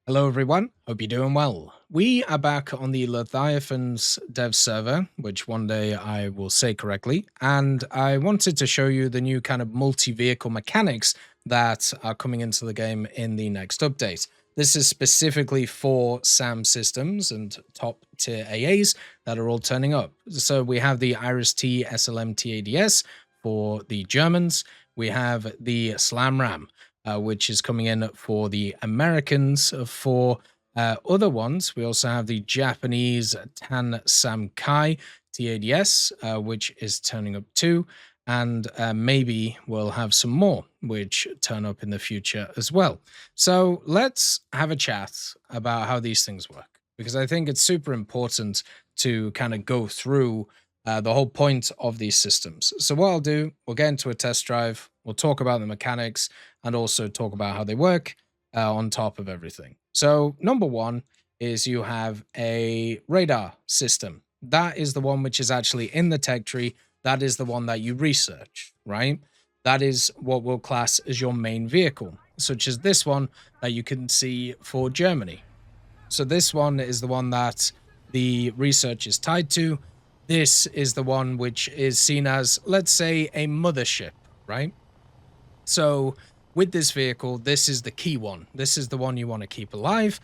Hello everyone, hope you're doing well. We are back on the Leviathan's dev server, which one day I will say correctly, and I wanted to show you the new kind of multi-vehicle mechanics that are coming into the game in the next update. This is specifically for SAM systems and top tier AAs that are all turning up. So we have the Iris-T SLM TADS for the Germans, we have the Slam Ram, which is coming in for the Americans. For other ones, we also have the Japanese Tan Sam Kai TADS, which is turning up too. And maybe we'll have some more which turn up in the future as well. So let's have a chat about how these things work, because I think it's super important to kind of go through the whole point of these systems. So what I'll do, we'll get into a test drive, we'll talk about the mechanics, and also talk about how they work on top of everything. So number one is you have a radar system. That is the one which is actually in the tech tree. That is the one that you research, right? That is what we'll class as your main vehicle, such as this one that you can see for Germany. So this one is the one that the research is tied to. This is the one which is seen as, let's say, a mothership, right? So with this vehicle, this is the key one. This is the one you want to keep alive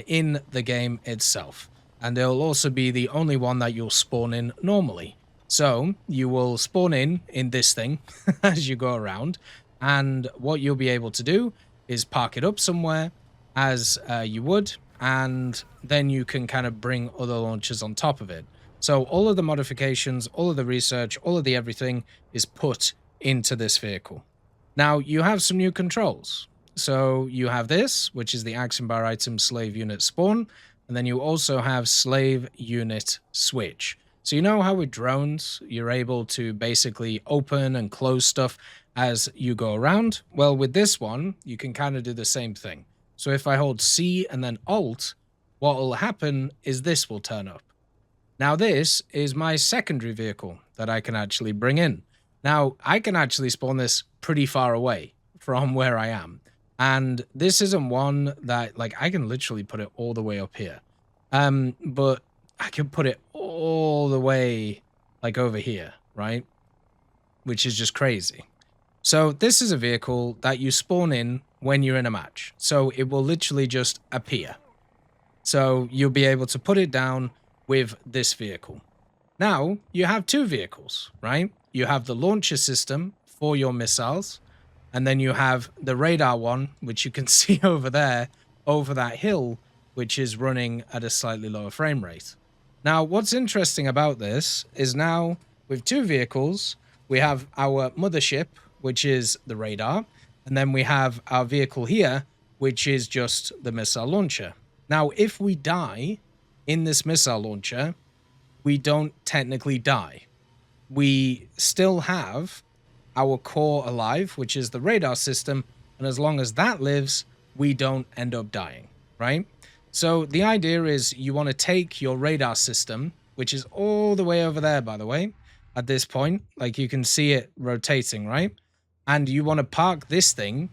in the game itself. And it'll also be the only one that you'll spawn in normally. So you will spawn in this thing as you go around. And what you'll be able to do is park it up somewhere as you would. And then you can kind of bring other launchers on top of it. So all of the modifications, all of the research, all of the everything is put into this vehicle. Now, you have some new controls. So you have this, which is the action bar item slave unit spawn, and then you also have slave unit switch. So you know how with drones, you're able to basically open and close stuff as you go around? Well, with this one, you can kind of do the same thing. So if I hold C and then Alt, what will happen is this will turn up. Now this is my secondary vehicle that I can actually bring in. Now, I can actually spawn this pretty far away from where I am. And this isn't one that, like, I can literally put it all the way up here. But I can put it all the way, like, over here, right? Which is just crazy. So this is a vehicle that you spawn in when you're in a match. So it will literally just appear. So you'll be able to put it down with this vehicle. Now, you have two vehicles, right? You have the launcher system for your missiles, and then you have the radar one, which you can see over there, over that hill, which is running at a slightly lower frame rate. Now, what's interesting about this is now, with two vehicles, we have our mothership, which is the radar, and then we have our vehicle here, which is just the missile launcher. Now, if we die in this missile launcher, we don't technically die. We still have our core alive, which is the radar system, and as long as that lives, we don't end up dying, right? So the idea is you want to take your radar system, which is all the way over there, by the way, at this point, like you can see it rotating, right? And you want to park this thing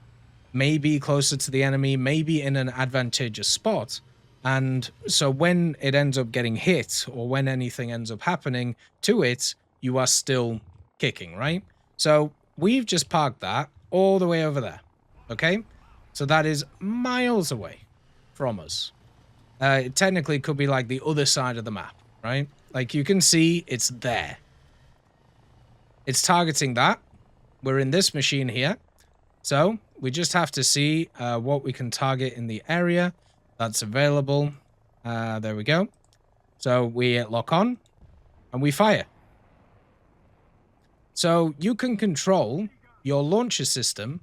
maybe closer to the enemy, maybe in an advantageous spot. And so when it ends up getting hit, or when anything ends up happening to it, you are still kicking, right? So we've just parked that all the way over there, okay? So that is miles away from us. It technically could be like the other side of the map, right? Like you can see it's there. It's targeting that. We're in this machine here. So we just have to see what we can target in the area that's available. There we go. So we lock on and we fire. So you can control your launcher system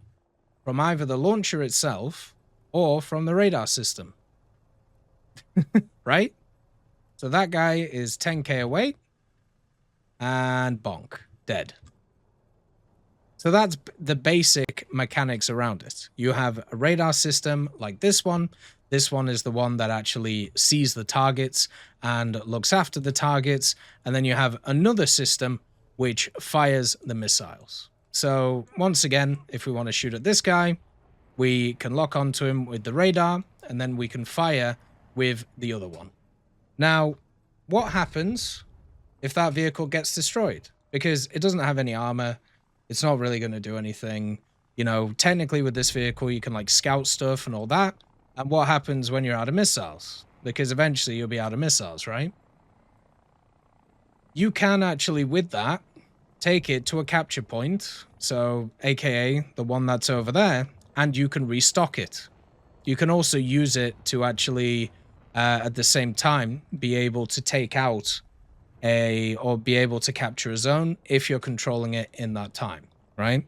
from either the launcher itself or from the radar system. Right? So that guy is 10k away and bonk, dead. So that's the basic mechanics around it. You have a radar system like this one. This one is the one that actually sees the targets and looks after the targets. And then you have another system which fires the missiles. So once again, if we want to shoot at this guy, we can lock onto him with the radar, and then we can fire with the other one. Now, what happens if that vehicle gets destroyed? Because it doesn't have any armor. It's not really going to do anything. You know, technically with this vehicle, you can like scout stuff and all that. And what happens when you're out of missiles? Because eventually you'll be out of missiles, right? You can actually, with that, take it to a capture point. So, aka the one that's over there, and you can restock it. You can also use it to actually, at the same time, be able to take out or be able to capture a zone if you're controlling it in that time, right?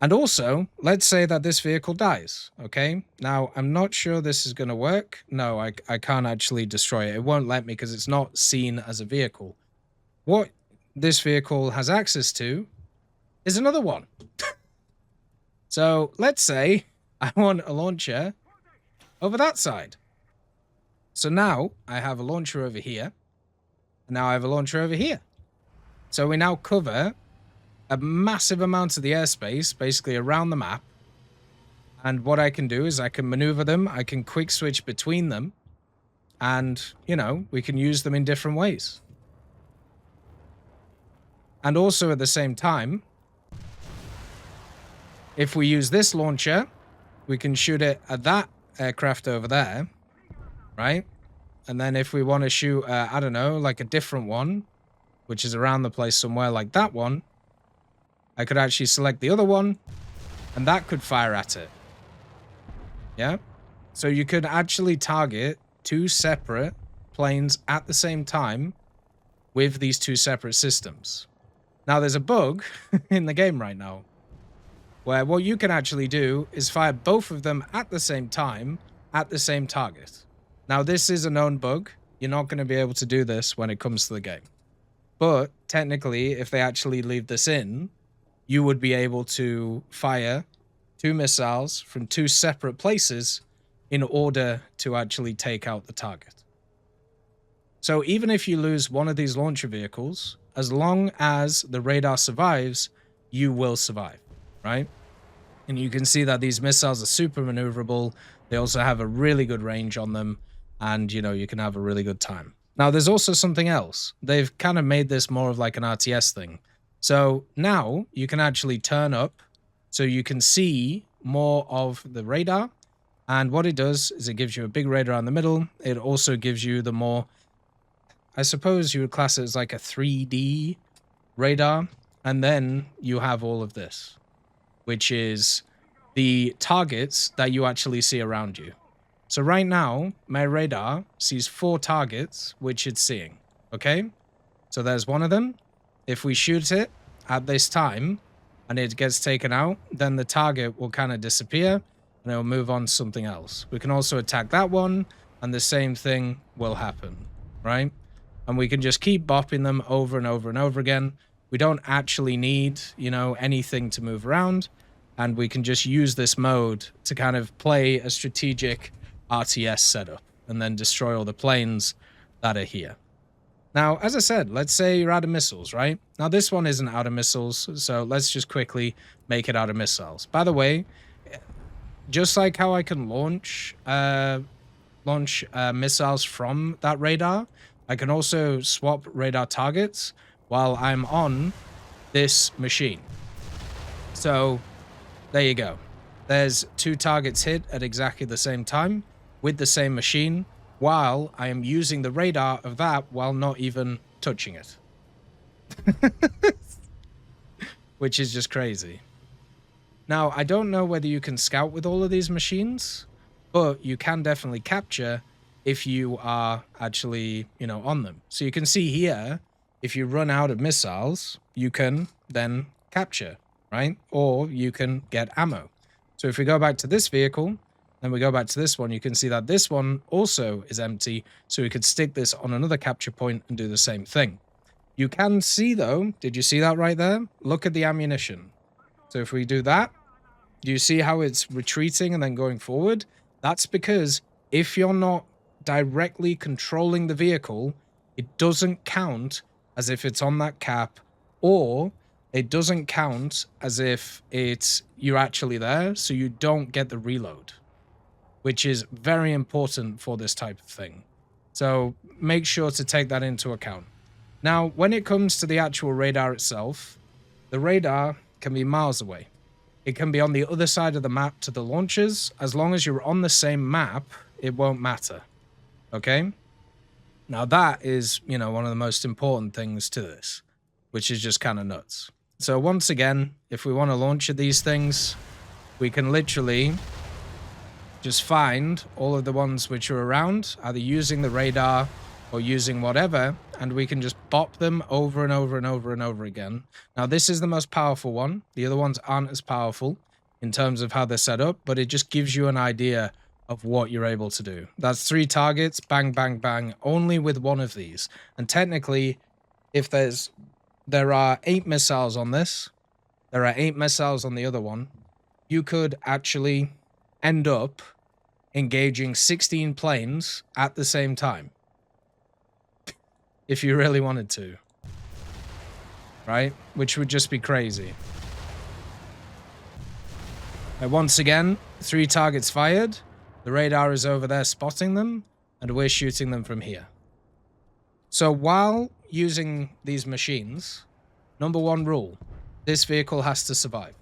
And also, let's say that this vehicle dies, okay? Now, I'm not sure this is going to work. No, I can't actually destroy it. It won't let me because it's not seen as a vehicle. What this vehicle has access to is another one. So, let's say I want a launcher over that side. So now I have a launcher over here. And now I have a launcher over here. So we now cover a massive amount of the airspace, basically around the map. And what I can do is I can maneuver them. I can quick switch between them. And, you know, we can use them in different ways. And also at the same time, if we use this launcher, we can shoot it at that aircraft over there, right? And then if we want to shoot, I don't know, like a different one, which is around the place somewhere like that one, I could actually select the other one, and that could fire at it. Yeah? So you could actually target two separate planes at the same time with these two separate systems. Now, there's a bug in the game right now, where what you can actually do is fire both of them at the same time at the same target. Now, this is a known bug. You're not going to be able to do this when it comes to the game. But technically, if they actually leave this in, you would be able to fire two missiles from two separate places in order to actually take out the target. So even if you lose one of these launcher vehicles, as long as the radar survives, you will survive, right? And you can see that these missiles are super maneuverable. They also have a really good range on them. And, you know, you can have a really good time. Now, there's also something else. They've kind of made this more of like an RTS thing. So now you can actually turn up so you can see more of the radar. And what it does is it gives you a big radar in the middle. It also gives you the more, I suppose you would class it as like a 3D radar. And then you have all of this, which is the targets that you actually see around you. So right now, my radar sees 4 targets, which it's seeing, okay? So there's one of them. If we shoot it at this time and it gets taken out, then the target will kind of disappear and it'll move on to something else. We can also attack that one and the same thing will happen, right? And we can just keep bopping them over and over and over again. We don't actually need, you know, anything to move around, and we can just use this mode to kind of play a strategic RTS setup and then destroy all the planes that are here. Now, as I said, let's say you're out of missiles, right? Now, this one isn't out of missiles, so let's just quickly make it out of missiles. By the way, just like how I can launch missiles from that radar, I can also swap radar targets while I'm on this machine. So, there you go. There's 2 targets hit at exactly the same time with the same machine, while I am using the radar of that while not even touching it. Which is just crazy. Now, I don't know whether you can scout with all of these machines, but you can definitely capture if you are actually, you know, on them. So you can see here, if you run out of missiles, you can then capture, right? Or you can get ammo. So if we go back to this vehicle, then we go back to this one, you can see that this one also is empty. So we could stick this on another capture point and do the same thing. You can see though, did you see that right there? Look at the ammunition. So if we do that, do you see how it's retreating and then going forward? That's because if you're not directly controlling the vehicle, it doesn't count as if it's on that cap, or it doesn't count as if you're actually there, so you don't get the reload, which is very important for this type of thing. So make sure to take that into account. Now, when it comes to the actual radar itself, the radar can be miles away. It can be on the other side of the map to the launchers. As long as you're on the same map, it won't matter. Okay? Now that is, one of the most important things to this, which is just kind of nuts. So once again, if we want to launch these things, we can literally just find all of the ones which are around, either using the radar or using whatever, and we can just bop them over and over and over and over again. Now, this is the most powerful one. The other ones aren't as powerful in terms of how they're set up, but it just gives you an idea of what you're able to do. That's 3 targets, bang, bang, bang, only with one of these. And technically, if there are 8 missiles on this, there are 8 missiles on the other one, you could actually end up engaging 16 planes at the same time. If you really wanted to. Right? Which would just be crazy. Once again, 3 targets fired. The radar is over there spotting them, and we're shooting them from here. So while using these machines, number 1 rule, this vehicle has to survive.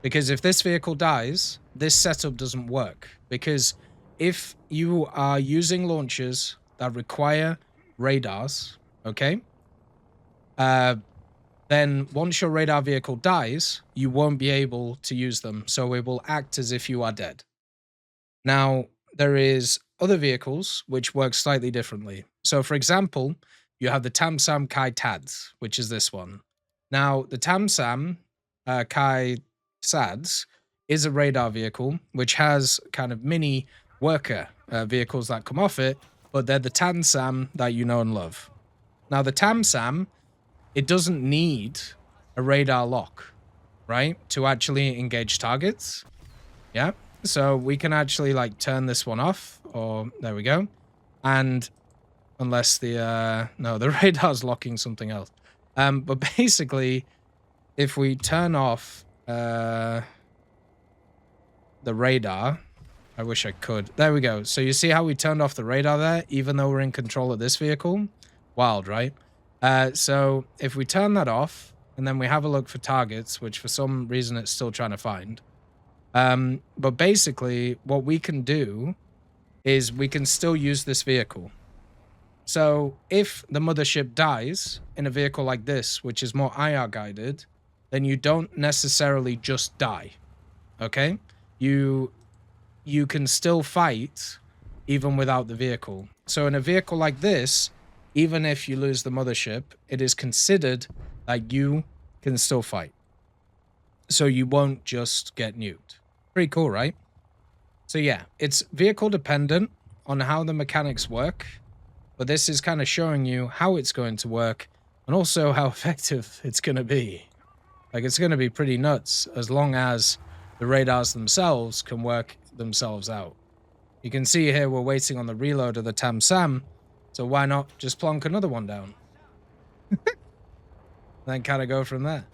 Because if this vehicle dies, this setup doesn't work. Because if you are using launchers that require radars, okay? Then once your radar vehicle dies, you won't be able to use them. So it will act as if you are dead. Now, there is other vehicles which work slightly differently. So for example, you have the Tamsam Kai Tads, which is this one. Now, the Tamsam Kai Sads is a radar vehicle which has kind of mini worker vehicles that come off it, but they're the Tansam that you know and love. Now, the Tamsam, it doesn't need a radar lock, right, to actually engage targets. Yeah, so we can actually like turn this one off, or there we go. And unless the radar's locking something else. But basically, if we turn off the radar, I wish I could. There we go. So you see how we turned off the radar there, even though we're in control of this vehicle? Wild, right? So if we turn that off, and then we have a look for targets, which for some reason it's still trying to find. But basically, what we can do is we can still use this vehicle. So if the mothership dies in a vehicle like this, which is more IR guided, then you don't necessarily just die. Okay? You can still fight even without the vehicle. So in a vehicle like this, even if you lose the mothership, it is considered that you can still fight. So you won't just get nuked. Pretty cool, right? So yeah, it's vehicle dependent on how the mechanics work, but this is kind of showing you how it's going to work and also how effective it's going to be. Like, it's going to be pretty nuts as long as the radars themselves can work themselves out. You can see here we're waiting on the reload of the Tamsam, so why not just plonk another one down? Then kind of go from there.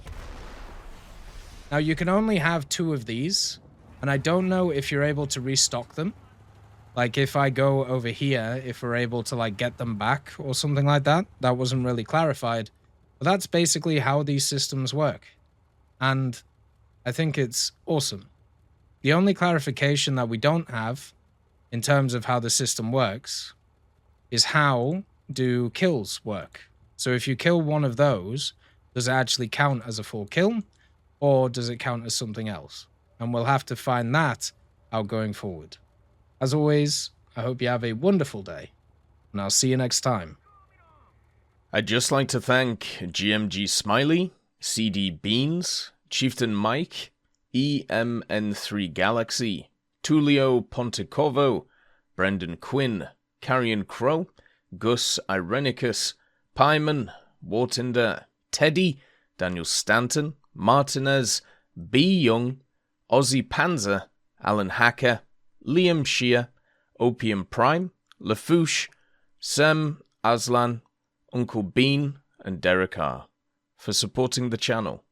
Now, you can only have 2 of these, and I don't know if you're able to restock them. Like, if I go over here, if we're able to, like, get them back or something like that. That wasn't really clarified. But that's basically how these systems work. And I think it's awesome. The only clarification that we don't have in terms of how the system works is how do kills work. So if you kill one of those, does it actually count as a full kill, or does it count as something else? And we'll have to find that out going forward. As always, I hope you have a wonderful day, and I'll see you next time. I'd just like to thank GMG Smiley, CD Beans, Chieftain Mike, EMN3 Galaxy, Tulio Pontecorvo, Brendan Quinn, Carrion Crow, Gus Irenicus, Pyman, Warthunder, Teddy, Daniel Stanton, Martinez, B. Young, Ozzy Panzer, Alan Hacker, Liam Shear, Opium Prime, Lafouche, Sem, Aslan, Uncle Bean, and Derek R. for supporting the channel.